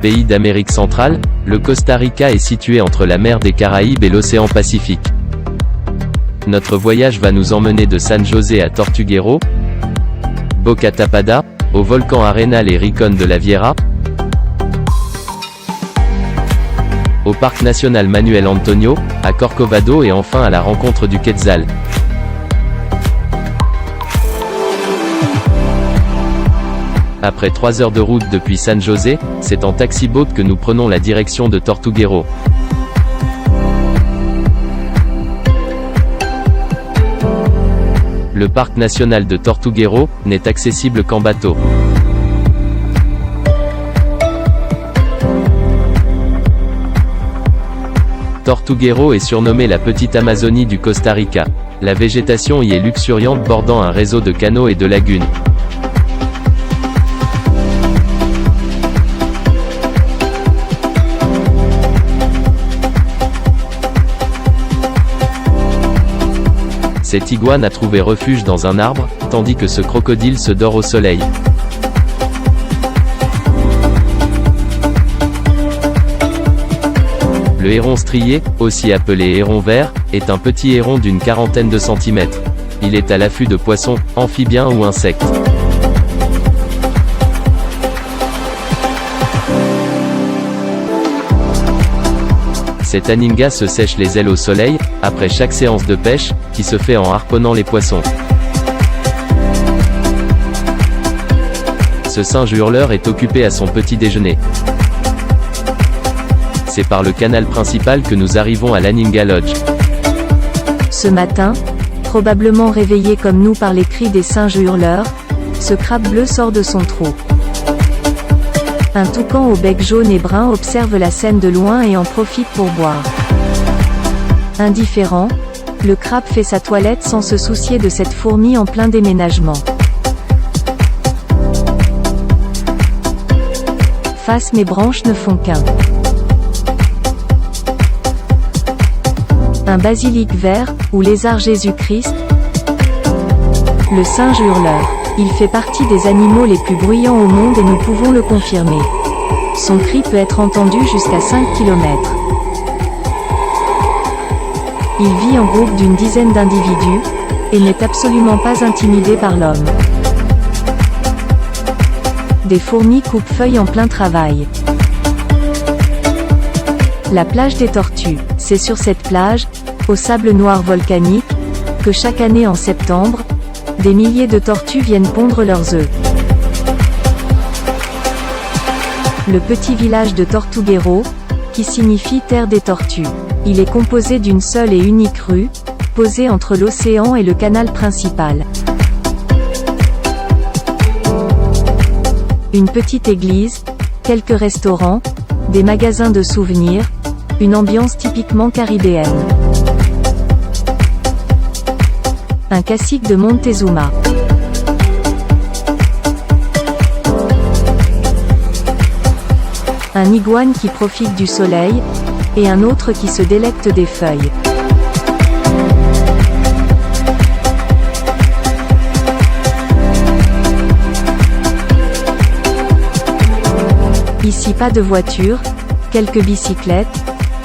Pays d'Amérique centrale, le Costa Rica est situé entre la mer des Caraïbes et l'océan Pacifique. Notre voyage va nous emmener de San José à Tortuguero, Boca Tapada, au volcan Arenal et Rincón de la Vieira, au parc national Manuel Antonio, à Corcovado et enfin à la rencontre du Quetzal. Après 3 heures de route depuis San José, c'est en taxi-boat que nous prenons la direction de Tortuguero. Le parc national de Tortuguero n'est accessible qu'en bateau. Tortuguero est surnommée la petite Amazonie du Costa Rica. La végétation y est luxuriante bordant un réseau de canaux et de lagunes. Cette iguane a trouvé refuge dans un arbre, tandis que ce crocodile se dort au soleil. Le héron strié, aussi appelé héron vert, est un petit héron d'une quarantaine de centimètres. Il est à l'affût de poissons, amphibiens ou insectes. Cet aninga se sèche les ailes au soleil, après chaque séance de pêche, qui se fait en harponnant les poissons. Ce singe hurleur est occupé à son petit déjeuner. C'est par le canal principal que nous arrivons à l'Aninga Lodge. Ce matin, probablement réveillé comme nous par les cris des singes hurleurs, ce crabe bleu sort de son trou. Un toucan au bec jaune et brun observe la scène de loin et en profite pour boire. Indifférent, le crabe fait sa toilette sans se soucier de cette fourmi en plein déménagement. Face mes branches ne font qu'un. Un basilic vert, ou lézard Jésus-Christ. Le singe hurleur. Il fait partie des animaux les plus bruyants au monde et nous pouvons le confirmer. Son cri peut être entendu jusqu'à 5 km. Il vit en groupe d'une dizaine d'individus, et n'est absolument pas intimidé par l'homme. Des fourmis coupent feuilles en plein travail. La plage des tortues. C'est sur cette plage, au sable noir volcanique, que chaque année en septembre, des milliers de tortues viennent pondre leurs œufs. Le petit village de Tortuguero, qui signifie terre des tortues. Il est composé d'une seule et unique rue, posée entre l'océan et le canal principal. Une petite église, quelques restaurants, des magasins de souvenirs, une ambiance typiquement caribéenne. Un cacique de Montezuma. Un iguane qui profite du soleil, et un autre qui se délecte des feuilles. Ici pas de voiture, quelques bicyclettes,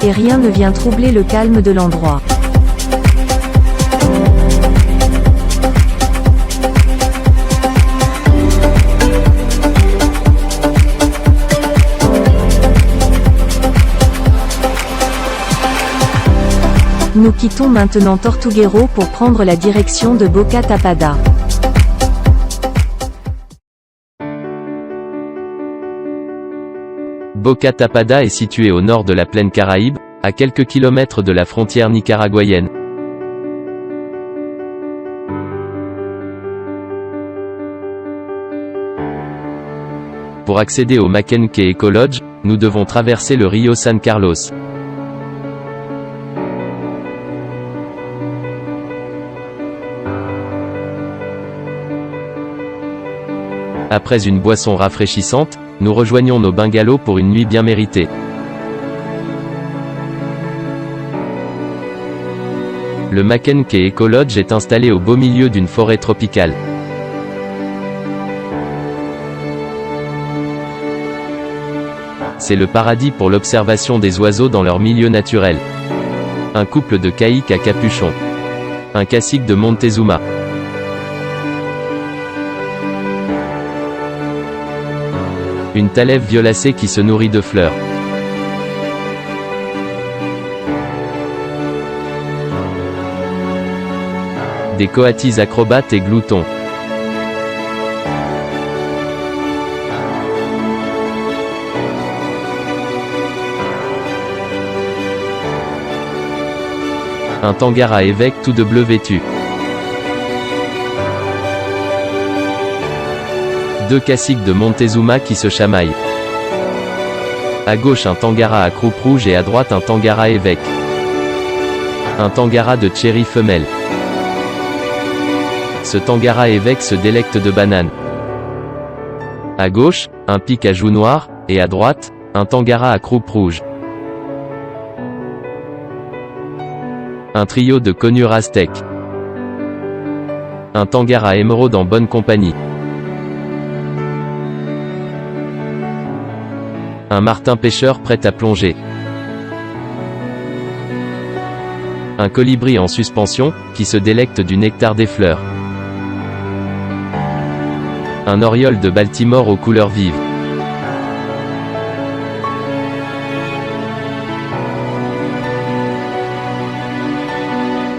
et rien ne vient troubler le calme de l'endroit. Nous quittons maintenant Tortuguero pour prendre la direction de Boca Tapada. Boca Tapada est situé au nord de la plaine Caraïbe, à quelques kilomètres de la frontière nicaraguayenne. Pour accéder au Makenke Eco Lodge, nous devons traverser le rio San Carlos. Après une boisson rafraîchissante, nous rejoignons nos bungalows pour une nuit bien méritée. Le Makenke Eco Lodge est installé au beau milieu d'une forêt tropicale. c'est le paradis pour l'observation des oiseaux dans leur milieu naturel. Un couple de caïques à capuchon. Un cacique de Montezuma. Une talève violacée qui se nourrit de fleurs. Des coatis acrobates et gloutons. Un tangara évêque tout de bleu vêtu. Deux caciques de Montezuma qui se chamaillent. À gauche un tangara à croupe rouge et à droite un tangara évêque. Un tangara de tchéri femelle. Ce tangara évêque se délecte de bananes. À gauche, un pic à joues noires, et à droite, un tangara à croupe rouge. Un trio de conures aztèques. Un tangara émeraude en bonne compagnie. Un martin pêcheur prêt à plonger. Un colibri en suspension, qui se délecte du nectar des fleurs. Un oriole de Baltimore aux couleurs vives.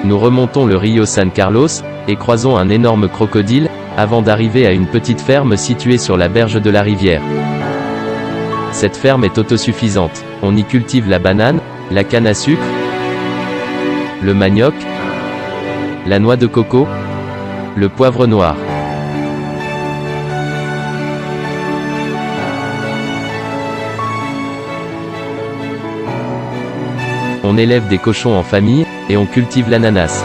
Nous remontons le Rio San Carlos, et croisons un énorme crocodile, avant d'arriver à une petite ferme située sur la berge de la rivière. Cette ferme est autosuffisante. On y cultive la banane, la canne à sucre, le manioc, la noix de coco, le poivre noir. On élève des cochons en famille, et on cultive l'ananas.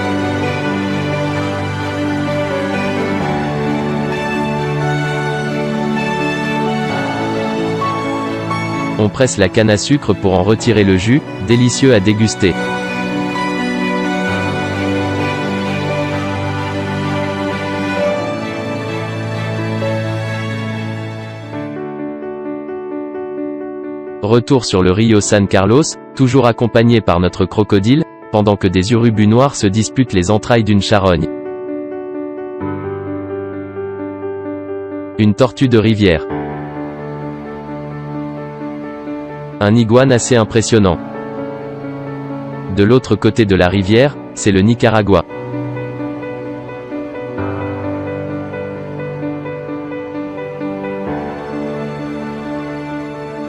On presse la canne à sucre pour en retirer le jus, délicieux à déguster. Retour sur le Rio San Carlos, toujours accompagné par notre crocodile, pendant que des urubus noirs se disputent les entrailles d'une charogne. Une tortue de rivière. Un iguane assez impressionnant. De l'autre côté de la rivière, c'est le Nicaragua.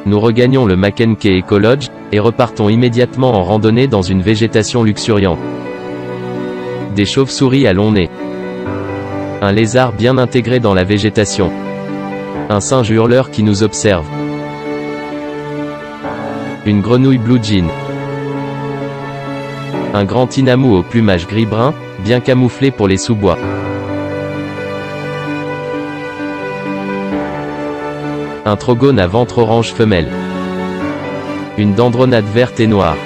Nous regagnons le Mackenzie Ecolodge, et repartons immédiatement en randonnée dans une végétation luxuriante. Des chauves-souris à long nez. Un lézard bien intégré dans la végétation. Un singe hurleur qui nous observe. Une grenouille blue jean. Un grand tinamou au plumage gris-brun, bien camouflé pour les sous-bois. Un trogone à ventre orange femelle. Une dendronade verte et noire.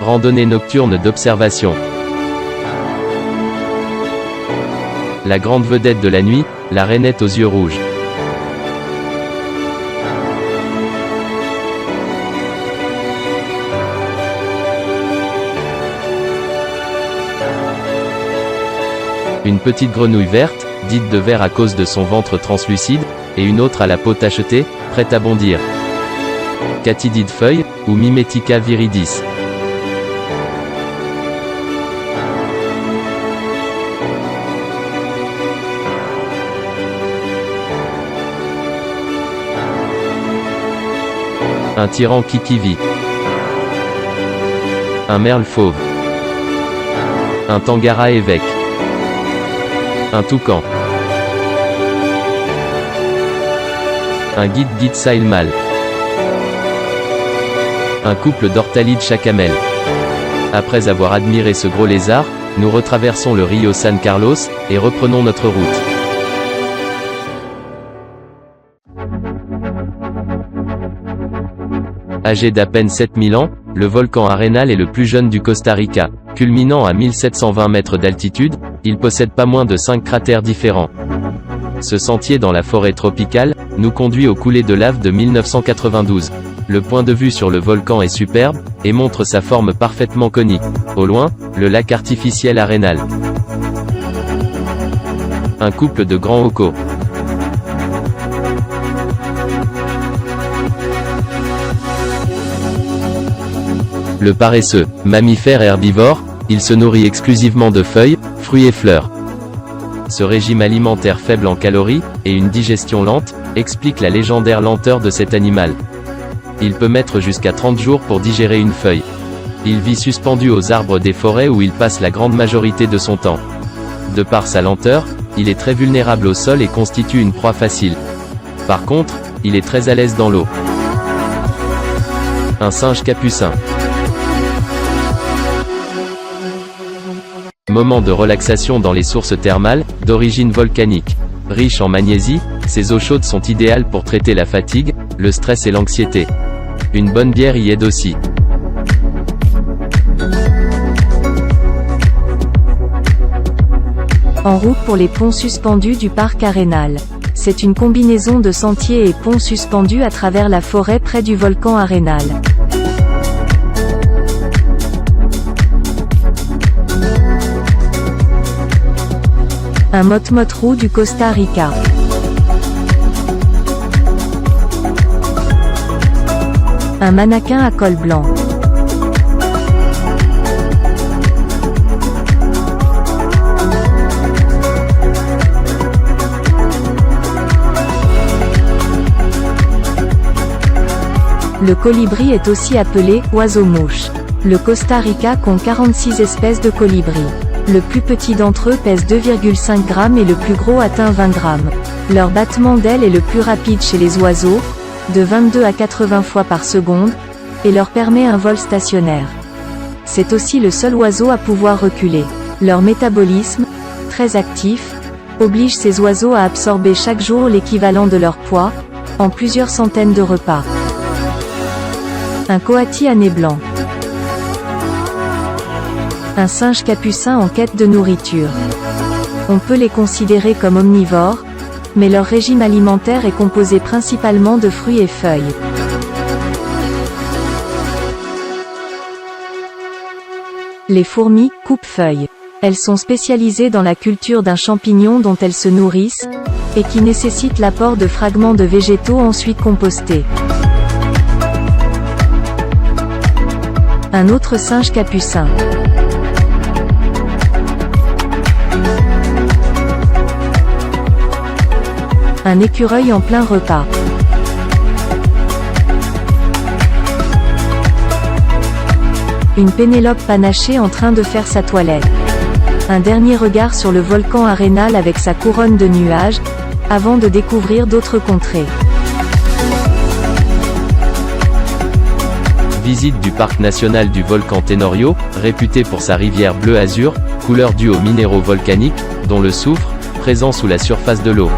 Randonnée nocturne d'observation. La grande vedette de la nuit, la rainette aux yeux rouges. Une petite grenouille verte, dite de vert à cause de son ventre translucide, et une autre à la peau tachetée, prête à bondir. Catidide feuille, ou Mimetica viridis. Un tyran kikivi. Un merle fauve. Un tangara évêque. Un toucan. Un guide sail mâle. Un couple d'ortalides chacamel. Après avoir admiré ce gros lézard, nous retraversons le Rio San Carlos, et reprenons notre route. Âgé d'à peine 7000 ans, le volcan Arenal est le plus jeune du Costa Rica. Culminant à 1720 mètres d'altitude, il possède pas moins de 5 cratères différents. Ce sentier dans la forêt tropicale nous conduit au coulé de lave de 1992. Le point de vue sur le volcan est superbe, et montre sa forme parfaitement conique. Au loin, le lac artificiel Arenal. Un couple de grands hocos. Le paresseux, mammifère herbivore, il se nourrit exclusivement de feuilles, fruits et fleurs. Ce régime alimentaire faible en calories, et une digestion lente, explique la légendaire lenteur de cet animal. Il peut mettre jusqu'à 30 jours pour digérer une feuille. Il vit suspendu aux arbres des forêts où il passe la grande majorité de son temps. De par sa lenteur, il est très vulnérable au sol et constitue une proie facile. Par contre, il est très à l'aise dans l'eau. Un singe capucin. Moment de relaxation dans les sources thermales, d'origine volcanique. Riche en magnésie, ces eaux chaudes sont idéales pour traiter la fatigue, le stress et l'anxiété. Une bonne bière y aide aussi. En route pour les ponts suspendus du parc Arenal. C'est une combinaison de sentiers et ponts suspendus à travers la forêt près du volcan Arenal. Un mot-mot-roux du Costa Rica. Un mannequin à col blanc. Le colibri est aussi appelé « oiseau-mouche ». Le Costa Rica compte 46 espèces de colibris. Le plus petit d'entre eux pèse 2,5 grammes et le plus gros atteint 20 grammes. Leur battement d'aile est le plus rapide chez les oiseaux, de 22 à 80 fois par seconde, et leur permet un vol stationnaire. C'est aussi le seul oiseau à pouvoir reculer. Leur métabolisme, très actif, oblige ces oiseaux à absorber chaque jour l'équivalent de leur poids, en plusieurs centaines de repas. Un coati à nez blanc. Un singe capucin en quête de nourriture. On peut les considérer comme omnivores, mais leur régime alimentaire est composé principalement de fruits et feuilles. Les fourmis, coupe-feuilles. Elles sont spécialisées dans la culture d'un champignon dont elles se nourrissent, et qui nécessite l'apport de fragments de végétaux ensuite compostés. Un autre singe capucin. Un écureuil en plein repas. Une Pénélope panachée en train de faire sa toilette. Un dernier regard sur le volcan Arenal avec sa couronne de nuages, avant de découvrir d'autres contrées. Visite du parc national du volcan Tenorio, réputé pour sa rivière bleu azur, couleur due aux minéraux volcaniques, dont le soufre, présent sous la surface de l'eau.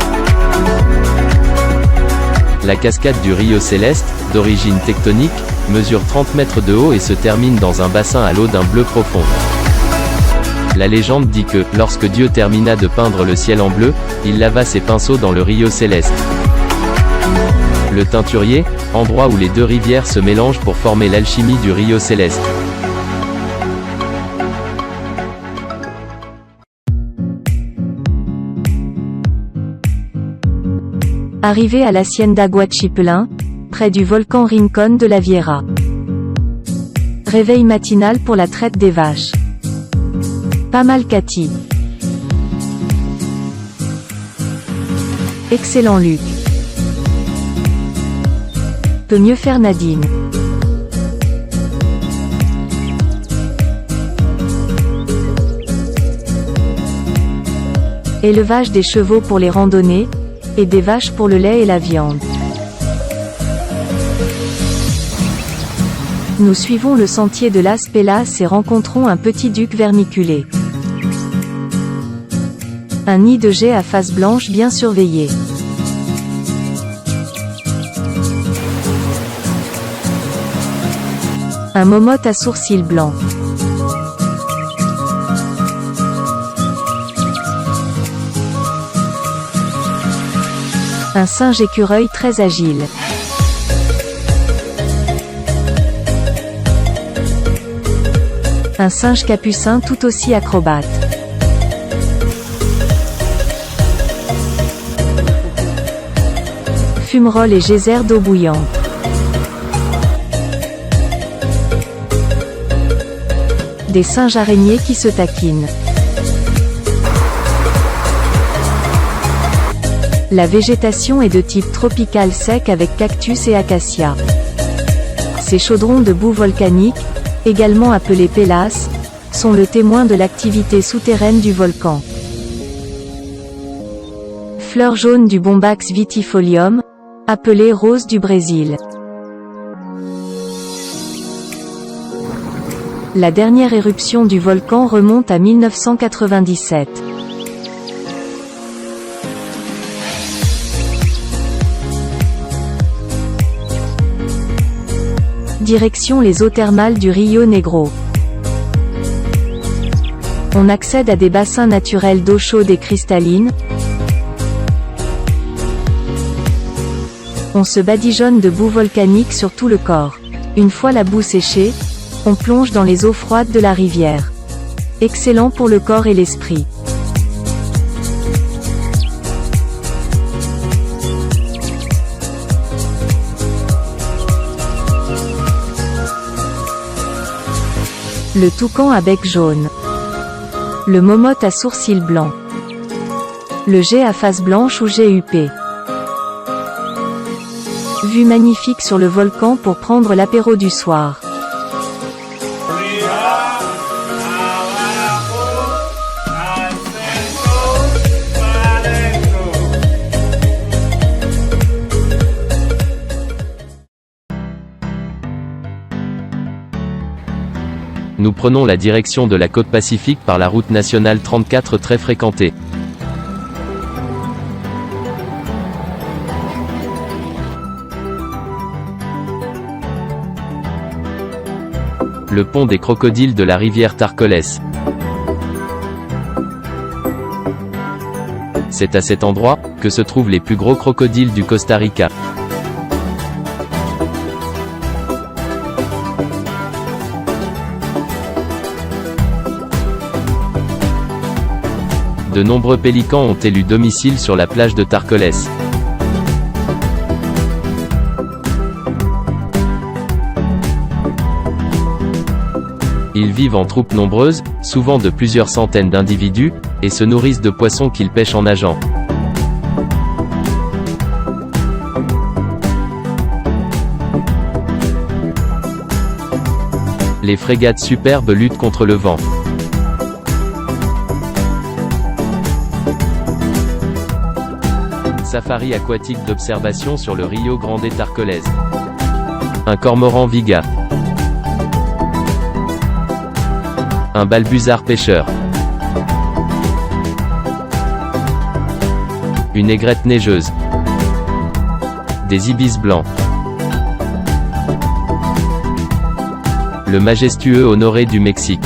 La cascade du Rio Céleste, d'origine tectonique, mesure 30 mètres de haut et se termine dans un bassin à l'eau d'un bleu profond. La légende dit que, lorsque Dieu termina de peindre le ciel en bleu, il lava ses pinceaux dans le Rio Céleste. Le teinturier, endroit où les deux rivières se mélangent pour former l'alchimie du Rio Céleste. Arrivé à l'Hacienda Guachipelin, près du volcan Rincón de la Vieira. Réveil matinal pour la traite des vaches. Pamalcati. Excellent Luc. Peut mieux faire Nadine. Élevage des chevaux pour les randonnées, et des vaches pour le lait et la viande. Nous suivons le sentier de Las Pelas et rencontrons un petit duc vermiculé. Un nid de geais à face blanche bien surveillé. Un momote à sourcils blancs. Un singe écureuil très agile. Un singe capucin tout aussi acrobate. Fumerolles et geysers d'eau bouillante. Des singes araignées qui se taquinent. La végétation est de type tropical sec avec cactus et acacia. Ces chaudrons de boue volcanique, également appelés pélasses, sont le témoin de l'activité souterraine du volcan. Fleurs jaunes du Bombax vitifolium, appelée rose du Brésil. La dernière éruption du volcan remonte à 1997. Direction les eaux thermales du Rio Negro. On accède à des bassins naturels d'eau chaude et cristalline. On se badigeonne de boue volcanique sur tout le corps. Une fois la boue séchée, on plonge dans les eaux froides de la rivière. Excellent pour le corps et l'esprit. Le toucan à bec jaune. Le momote à sourcils blancs. Le jet à face blanche ou jet huppé. Vue magnifique sur le volcan pour prendre l'apéro du soir. Nous prenons la direction de la côte Pacifique par la route nationale 34 très fréquentée. Le pont des crocodiles de la rivière Tarcoles. C'est à cet endroit que se trouvent les plus gros crocodiles du Costa Rica. De nombreux pélicans ont élu domicile sur la plage de Tarcoles. Ils vivent en troupes nombreuses, souvent de plusieurs centaines d'individus, et se nourrissent de poissons qu'ils pêchent en nageant. Les frégates superbes luttent contre le vent. Safari aquatique d'observation sur le Rio Grande Tarcoles. Un cormoran viga. Un balbuzard pêcheur. Une aigrette neigeuse. Des ibis blancs. Le majestueux Honoré du Mexique.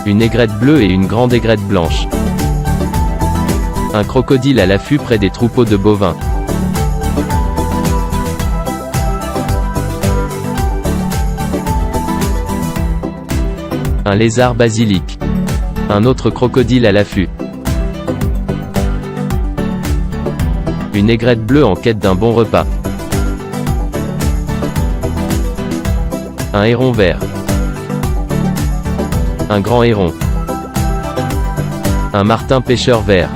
Une aigrette bleue et une grande aigrette blanche. Un crocodile à l'affût près des troupeaux de bovins. Un lézard basilic. Un autre crocodile à l'affût. Une aigrette bleue en quête d'un bon repas. Un héron vert. Un grand héron. Un martin pêcheur vert.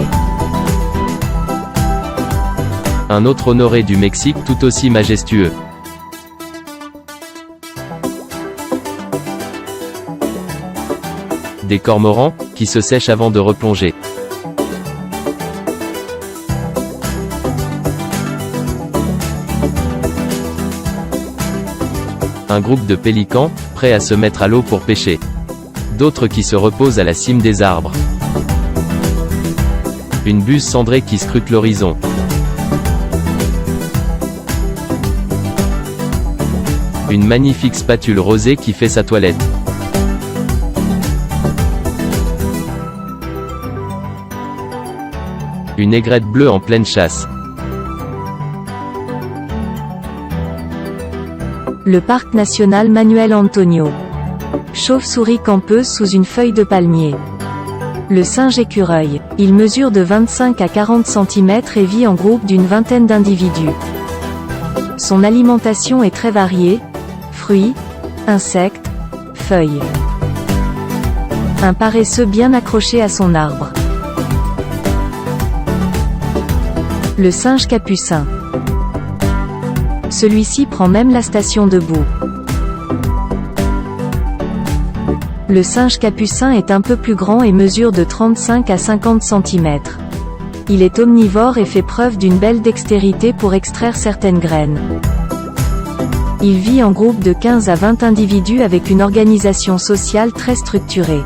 Un autre Honoré du Mexique tout aussi majestueux. Des cormorans, qui se sèchent avant de replonger. Un groupe de pélicans, prêts à se mettre à l'eau pour pêcher. D'autres qui se reposent à la cime des arbres. Une buse cendrée qui scrute l'horizon. Une magnifique spatule rosée qui fait sa toilette. Une aigrette bleue en pleine chasse. Le parc national Manuel Antonio. Chauve-souris campeuse sous une feuille de palmier. Le singe écureuil. Il mesure de 25 à 40 cm et vit en groupe d'une vingtaine d'individus. Son alimentation est très variée: fruits, insectes, feuilles. Un paresseux bien accroché à son arbre. Le singe capucin. Celui-ci prend même la station debout. Le singe capucin est un peu plus grand et mesure de 35 à 50 cm. Il est omnivore et fait preuve d'une belle dextérité pour extraire certaines graines. Il vit en groupe de 15 à 20 individus avec une organisation sociale très structurée.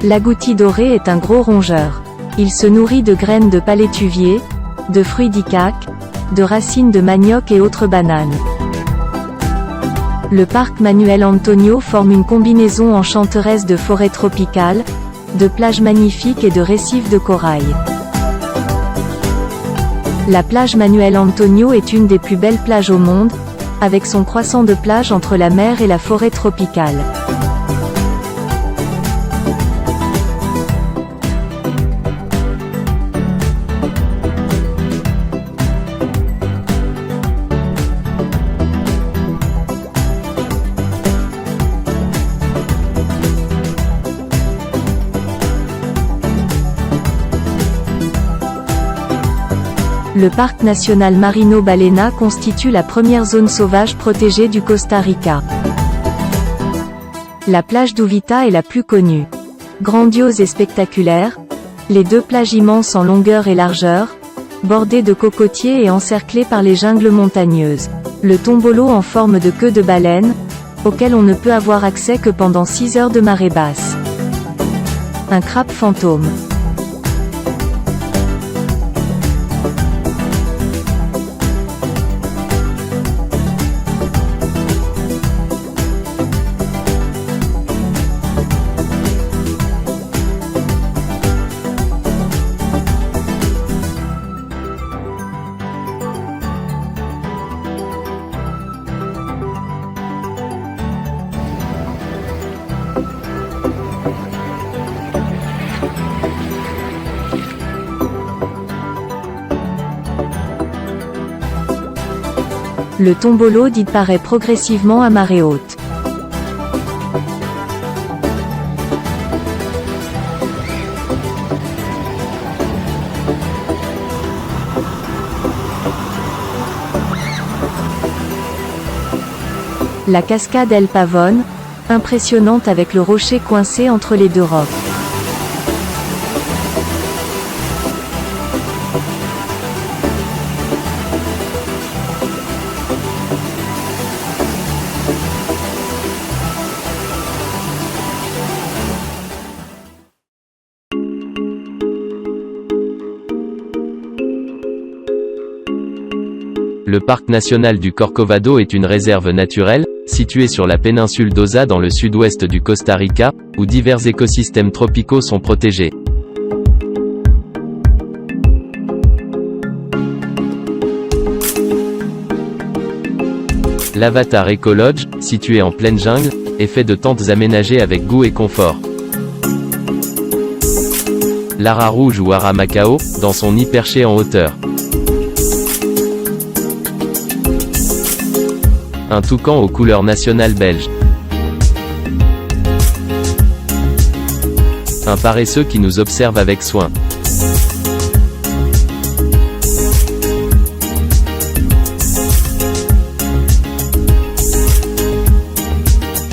L'agouti doré est un gros rongeur. Il se nourrit de graines de palétuvier, de fruits d'icaque, de racines de manioc et autres bananes. Le parc Manuel Antonio forme une combinaison enchanteresse de forêts tropicales, de plages magnifiques et de récifs de corail. La plage Manuel Antonio est une des plus belles plages au monde, avec son croissant de plage entre la mer et la forêt tropicale. Le parc national Marino Balena constitue la première zone sauvage protégée du Costa Rica. La plage d'Uvita est la plus connue. Grandiose et spectaculaire, les deux plages immenses en longueur et largeur, bordées de cocotiers et encerclées par les jungles montagneuses. Le tombolo en forme de queue de baleine, auquel on ne peut avoir accès que pendant 6 heures de marée basse. Un crabe fantôme. Le tombolo disparaît progressivement à marée haute. La cascade El Pavón, impressionnante avec le rocher coincé entre les deux rocs. Le parc national du Corcovado est une réserve naturelle, située sur la péninsule d'Osa dans le sud-ouest du Costa Rica, où divers écosystèmes tropicaux sont protégés. L'Avatar Eco Lodge, situé en pleine jungle, est fait de tentes aménagées avec goût et confort. L'ara rouge ou ara Macao, dans son nid perché en hauteur. Un toucan aux couleurs nationales belges. Un paresseux qui nous observe avec soin.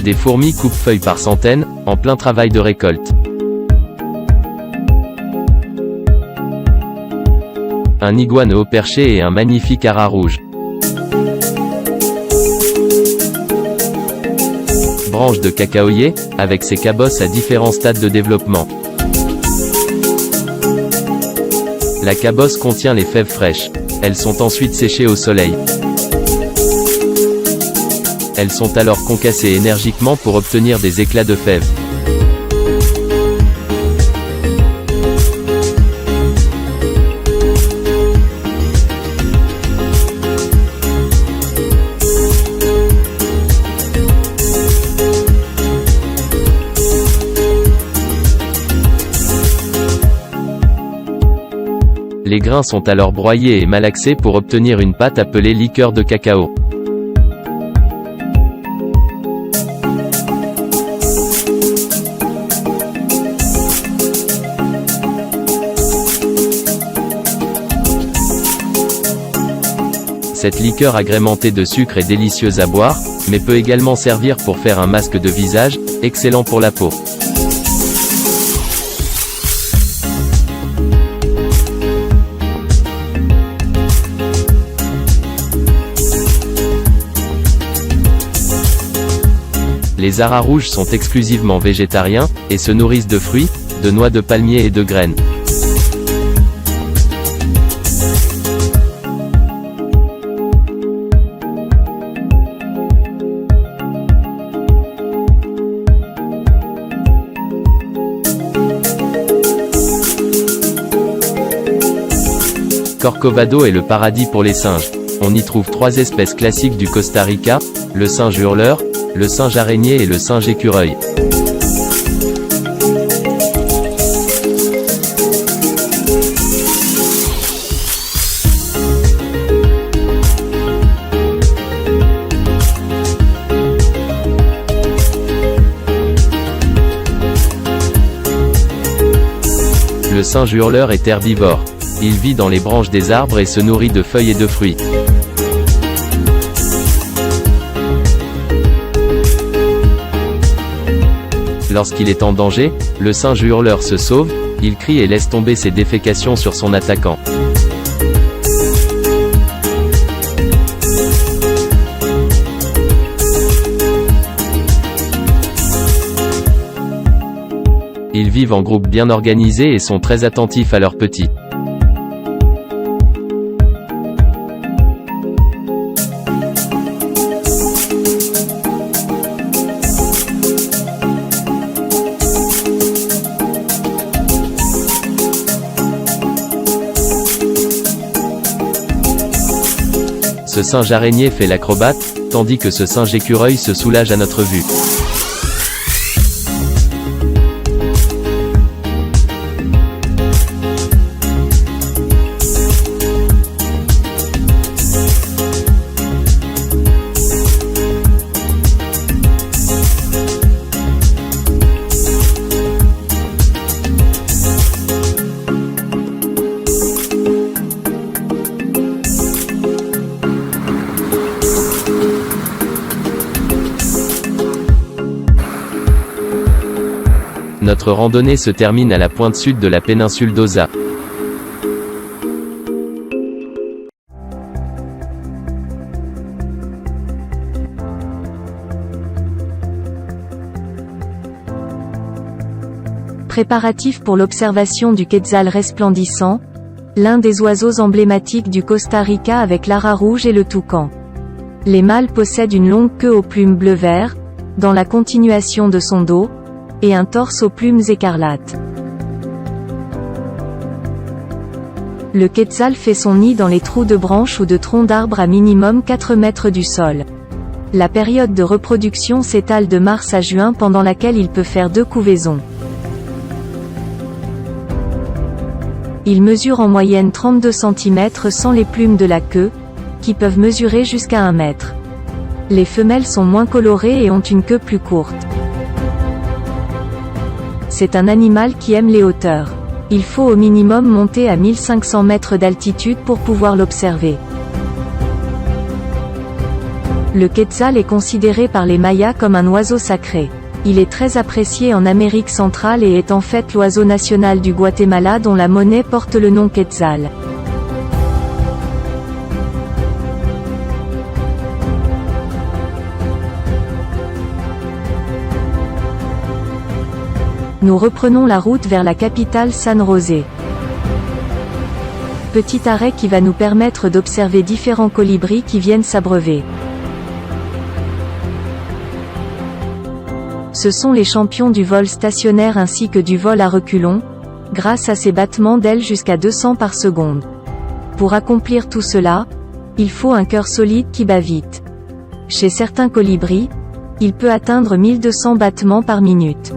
Des fourmis coupe-feuilles par centaines, en plein travail de récolte. Un iguane haut perché et un magnifique ara rouge. Branche de cacaoyer, avec ses cabosses à différents stades de développement. La cabosse contient les fèves fraîches. Elles sont ensuite séchées au soleil. Elles sont alors concassées énergiquement pour obtenir des éclats de fèves. Les grains sont alors broyés et malaxés pour obtenir une pâte appelée liqueur de cacao. Cette liqueur agrémentée de sucre est délicieuse à boire, mais peut également servir pour faire un masque de visage, excellent pour la peau. Les haras rouges sont exclusivement végétariens, et se nourrissent de fruits, de noix de palmier et de graines. Corcovado est le paradis pour les singes. On y trouve 3 espèces classiques du Costa Rica, le singe hurleur, le singe araignée et le singe écureuil. Le singe hurleur est herbivore. Il vit dans les branches des arbres et se nourrit de feuilles et de fruits. Lorsqu'il est en danger, le singe hurleur se sauve, il crie et laisse tomber ses défécations sur son attaquant. Ils vivent en groupes bien organisés et sont très attentifs à leurs petits. Ce singe araignée fait l'acrobate, tandis que ce singe écureuil se soulage à notre vue. Notre randonnée se termine à la pointe sud de la péninsule d'Osa. Préparatifs pour l'observation du quetzal resplendissant, l'un des oiseaux emblématiques du Costa Rica avec l'ara rouge et le toucan. Les mâles possèdent une longue queue aux plumes bleu-vert, dans la continuation de son dos, et un torse aux plumes écarlates. Le quetzal fait son nid dans les trous de branches ou de troncs d'arbres à minimum 4 mètres du sol. La période de reproduction s'étale de mars à juin pendant laquelle il peut faire 2 couvaisons. Il mesure en moyenne 32 cm sans les plumes de la queue, qui peuvent mesurer jusqu'à 1 mètre. Les femelles sont moins colorées et ont une queue plus courte. C'est un animal qui aime les hauteurs. Il faut au minimum monter à 1500 mètres d'altitude pour pouvoir l'observer. Le quetzal est considéré par les Mayas comme un oiseau sacré. Il est très apprécié en Amérique centrale et est en fait l'oiseau national du Guatemala dont la monnaie porte le nom quetzal. Nous reprenons la route vers la capitale San José. Petit arrêt qui va nous permettre d'observer différents colibris qui viennent s'abreuver. Ce sont les champions du vol stationnaire ainsi que du vol à reculons, grâce à ses battements d'ailes jusqu'à 200 par seconde. Pour accomplir tout cela, il faut un cœur solide qui bat vite. Chez certains colibris, il peut atteindre 1200 battements par minute.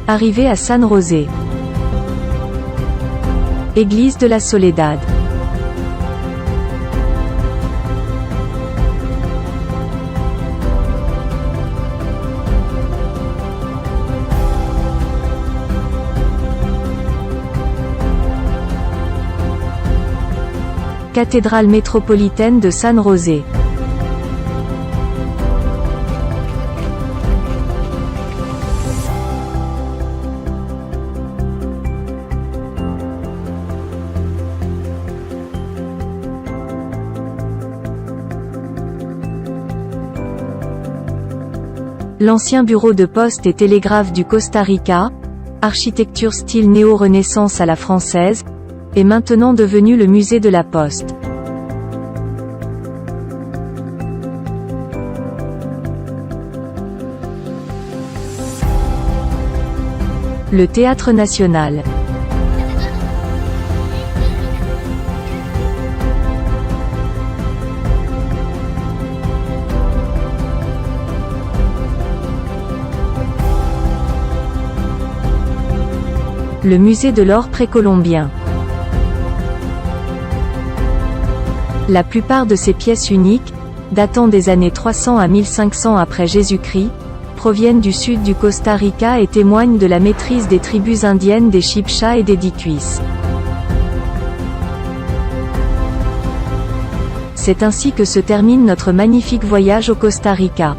Arrivé à San José. Église de la Soledad. Cathédrale métropolitaine de San José. L'ancien bureau de poste et télégraphe du Costa Rica, architecture style néo-renaissance à la française, est maintenant devenu le musée de la Poste. Le Théâtre National. Le musée de l'or précolombien. La plupart de ces pièces uniques, datant des années 300 à 1500 après Jésus-Christ, proviennent du sud du Costa Rica et témoignent de la maîtrise des tribus indiennes des Chibchas et des Dicuis. C'est ainsi que se termine notre magnifique voyage au Costa Rica.